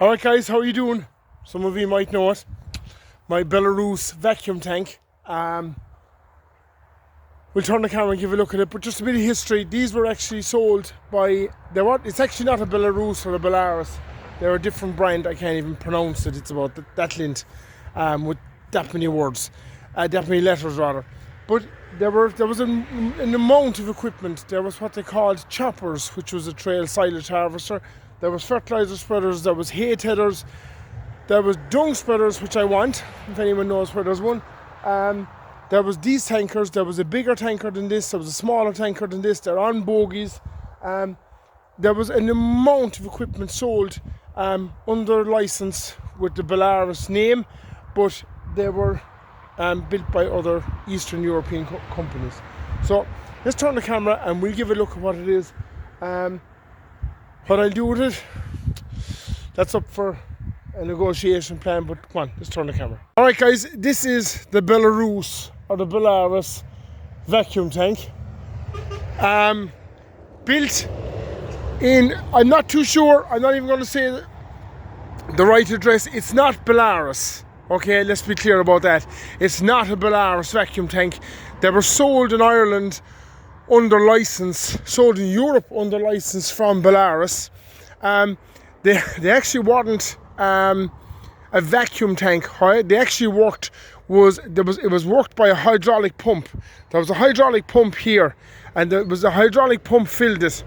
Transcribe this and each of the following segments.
Alright guys, how are you doing? Some of you might know it. My Belarus vacuum tank. We'll turn the camera and give a look at it, but just a bit of history. These were actually sold by, it's actually not a Belarus or a Belarus. They're a different brand, I can't even pronounce it. It's about that lint with that many words, that many letters rather. But there was an amount of equipment. There was what they called choppers, which was a trail silage harvester. There was fertilizer spreaders, there was hay tethers, there was dung spreaders, which I want, if anyone knows where there's one. There was these tankers, there was a bigger tanker than this, there was a smaller tanker than this, they're on bogies. There was an amount of equipment sold under license with the Belarus name, but they were built by other Eastern European companies. So let's turn the camera and we'll give a look at what it is. What I'll do with it, that's up for a negotiation plan, but come on, let's turn the camera. Alright guys, this is the Belarus or the Belarus vacuum tank. Built in, I'm not too sure, I'm not even going to say the right address. It's not Belarus, okay, let's be clear about that. It's not a Belarus vacuum tank. They were sold in Ireland under license, sold in Europe under license from Belarus. They actually weren't a vacuum tank. They actually worked, it was worked by a hydraulic pump. There was a hydraulic pump here, and there was a hydraulic pump filled it.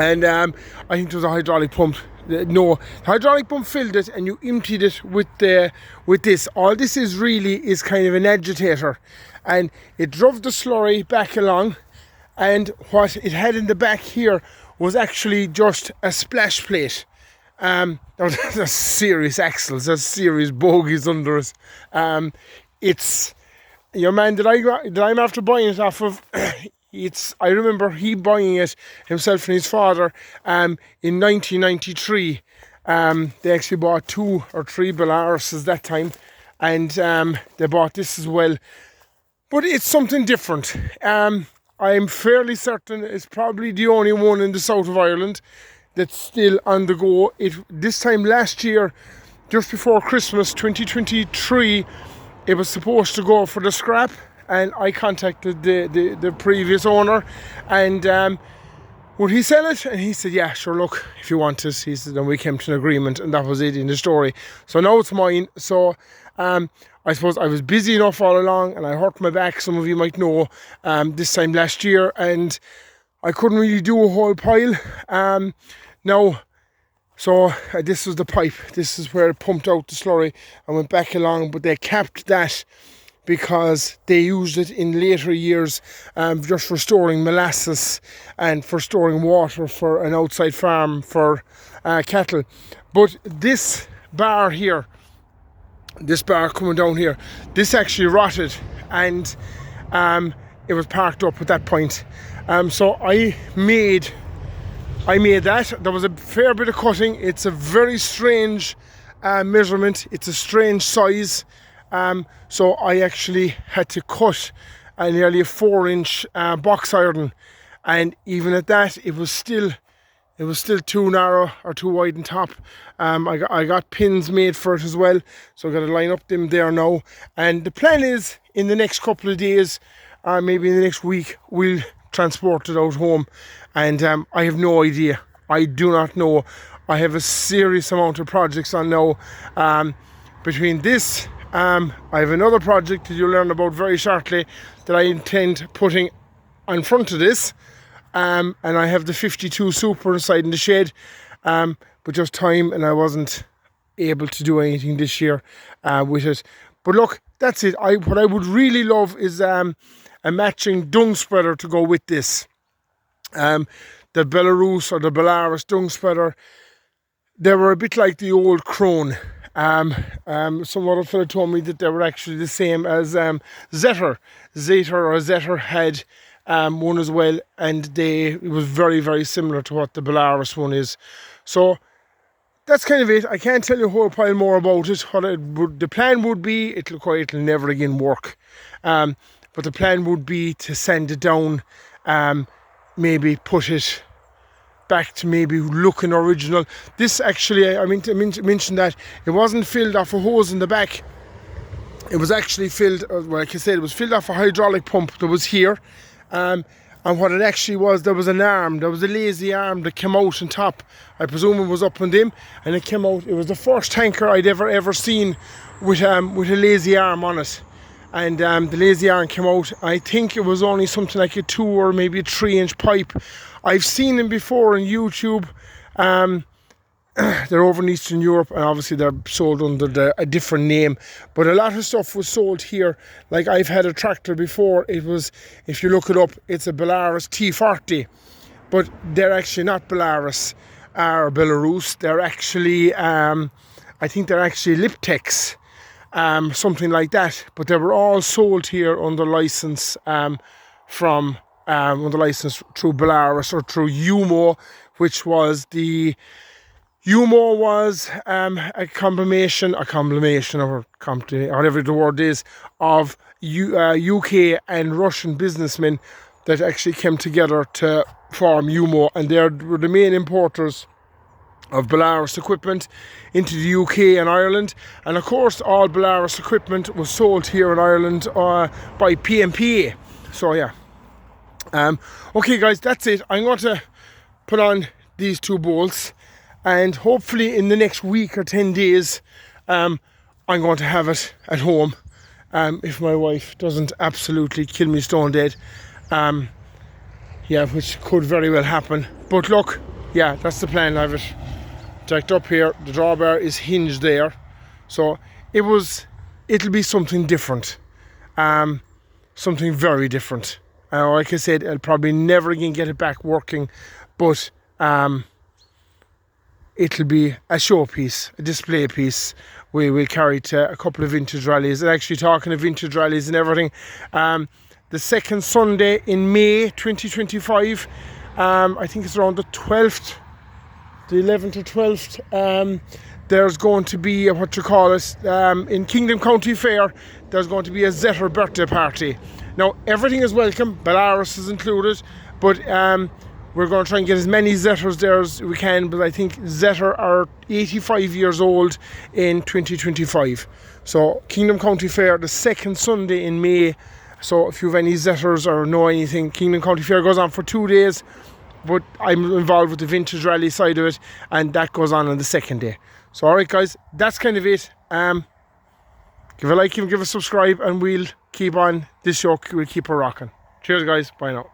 And I think there was a hydraulic pump. No, the hydraulic pump filled it, and you emptied it with this. All this is really is kind of an agitator, and it drove the slurry back along. And what it had in the back here was actually just a splash plate. There's serious axles, there's serious bogies under it. It's your man that I'm after buying it off of. I remember he buying it himself and his father in 1993. They actually bought 2 or 3 Belaruses that time, and they bought this as well. But it's something different. I'm fairly certain it's probably the only one in the south of Ireland that's still on the go. This time last year, just before Christmas 2023, it was supposed to go for the scrap, and I contacted the previous owner, and would he sell it? And he said, yeah, sure, look, if you want it. He said, and we came to an agreement, and that was it in the story. So now it's mine. So I suppose I was busy enough all along, and I hurt my back, some of you might know, this time last year, and I couldn't really do a whole pile. So this was the pipe. This is where it pumped out the slurry and went back along, but they capped that because they used it in later years just for storing molasses and for storing water for an outside farm for cattle. But this bar here, this bar coming down here, this actually rotted, and it was parked up at that point. So I made that. There was a fair bit of cutting. It's a very strange measurement. It's a strange size. So I actually had to cut nearly a 4-inch box iron, and even at that, it was still too narrow or too wide on top. I got pins made for it as well, so I've got to line up them there now. And the plan is, in the next couple of days, maybe in the next week, we'll transport it out home. And I have no idea. I do not know. I have a serious amount of projects on now. Between this, I have another project that you'll learn about very shortly that I intend putting in front of this. And I have the 52 Super inside in the shed, but just time, and I wasn't able to do anything this year with it. But look, that's it. What I would really love is a matching dung spreader to go with this. The Belarus or the Belarus dung spreader, they were a bit like the old Krone. Some other fellow told me that they were actually the same as Zetter. Zetter had one as well, and it was very, very similar to what the Belarus one is. So that's kind of it. I can't tell you a whole pile more about it. The plan would be, it'll never again work, but the plan would be to send it down, maybe put it back to maybe looking original. This actually, I mean to mention that it wasn't filled off a hose in the back. It was actually filled, like I said, it was filled off a hydraulic pump that was here. And what it actually was, there was an arm, there was a lazy arm that came out on top. I presume it was up on them, and it came out. It was the first tanker I'd ever seen with a lazy arm on it. And the lazy arm came out. I think it was only something like a 2 or maybe a 3-inch pipe. I've seen them before on YouTube. They're over in Eastern Europe, and obviously they're sold under a different name. But a lot of stuff was sold here. Like, I've had a tractor before. It was, if you look it up, it's a Belarus T40. But they're actually not Belarus or Belarus. They're actually, I think they're actually Liptex, something like that. But they were all sold here under license under license through Belarus or through UMO, which was the... UMO was a combination or whatever the word is, of UK and Russian businessmen that actually came together to form UMO, and they were the main importers of Belarus equipment into the UK and Ireland. And of course, all Belarus equipment was sold here in Ireland by PMPA. So yeah. Okay guys, that's it. I'm going to put on these 2 bolts, and hopefully in the next week or 10 days I'm going to have it at home, if my wife doesn't absolutely kill me stone dead, yeah, which could very well happen. But look, yeah, that's the plan. I have it jacked up here, the drawbar is hinged there, so it'll be something different, something very different. Like I said, I'll probably never again get it back working, but it'll be a showpiece, a display piece. We will carry to a couple of vintage rallies. And actually, talking of vintage rallies and everything, the second Sunday in May 2025, I think it's around the 12th, the 11th or 12th, there's going to be in Kingdom County Fair, there's going to be a Zetter birthday party. Now, everything is welcome, Belarus is included, but we're going to try and get as many Zetters there as we can, but I think Zetter are 85 years old in 2025. So Kingdom County Fair, the second Sunday in May. So if you have any Zetters or know anything, Kingdom County Fair goes on for 2 days, but I'm involved with the vintage rally side of it, and that goes on the second day. So alright guys, that's kind of it. Give a like, give a subscribe, and we'll keep on this show, we'll keep her rocking. Cheers guys, bye now.